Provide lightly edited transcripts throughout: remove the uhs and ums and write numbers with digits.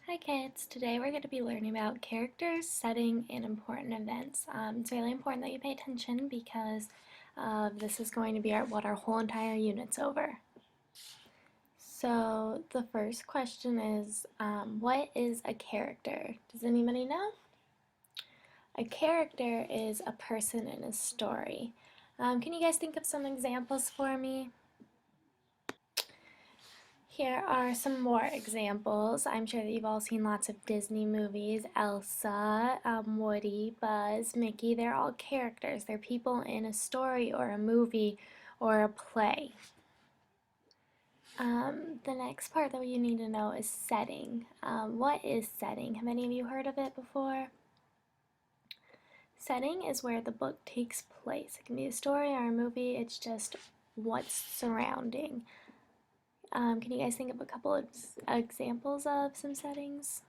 Hi kids, today we're going to be learning about characters, setting, and important events. It's really important that you pay attention because this is going to be what our whole entire unit's over. So the first question is, what is a character? Does anybody know? A character is a person in a story. Can you guys think of some examples for me? Here are some more examples. I'm sure that you've all seen lots of Disney movies. Elsa, Woody, Buzz, Mickey, they're all characters. They're people in a story or a movie or a play. The next part that you need to know is setting. What is setting? Have any of you heard of it before? Setting is where the book takes place. It can be a story or a movie, it's just what's surrounding. Can you guys think of a couple of examples of some settings?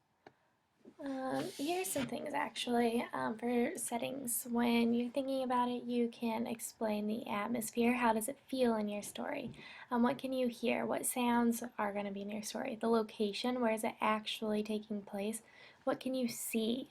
Here's some things actually for settings. When you're thinking about it, you can explain the atmosphere. How does it feel in your story? What can you hear? What sounds are going to be in your story? The location, where is it actually taking place? What can you see?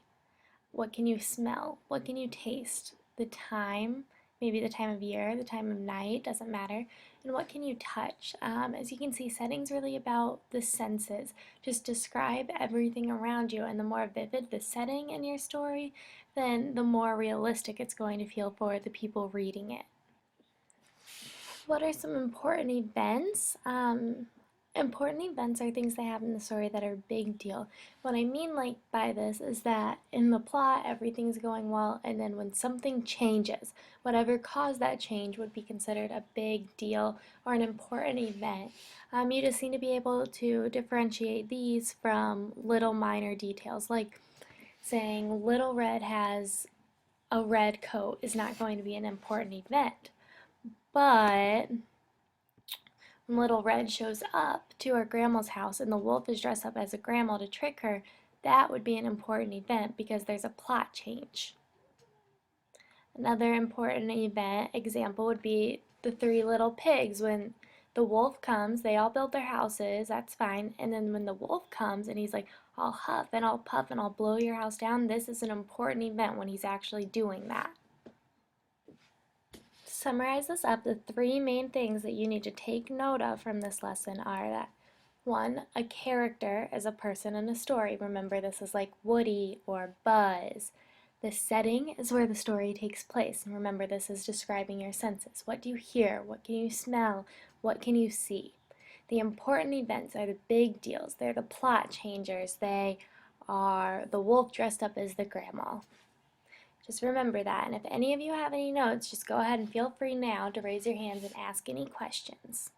What can you smell? What can you taste? The time, maybe the time of year, the time of night, doesn't matter. And what can you touch? As you can see, setting's really about the senses. Just describe everything around you, and the more vivid the setting in your story, then the more realistic it's going to feel for the people reading it. What are some important events? Important events are things that happen in the story that are a big deal. What I mean by this is that in the plot everything's going well, and then when something changes, whatever caused that change would be considered a big deal or an important event. You just need to be able to differentiate these from little minor details, like saying Little Red has a red coat is not going to be an important event. But when Little Red shows up to her grandma's house and the wolf is dressed up as a grandma to trick her, that would be an important event because there's a plot change. Another important event example would be the three little pigs. When the wolf comes, they all build their houses, that's fine. And then when the wolf comes and he's like, I'll huff and I'll puff and I'll blow your house down, this is an important event when he's actually doing that. To summarize this up, the three main things that you need to take note of from this lesson are that 1. A character is a person in a story. Remember, this is like Woody or Buzz. The setting is where the story takes place. And remember, this is describing your senses. What do you hear? What can you smell? What can you see? The important events are the big deals. They're the plot changers. They are the wolf dressed up as the grandma. Just remember that. And if any of you have any notes, just go ahead and feel free now to raise your hands and ask any questions.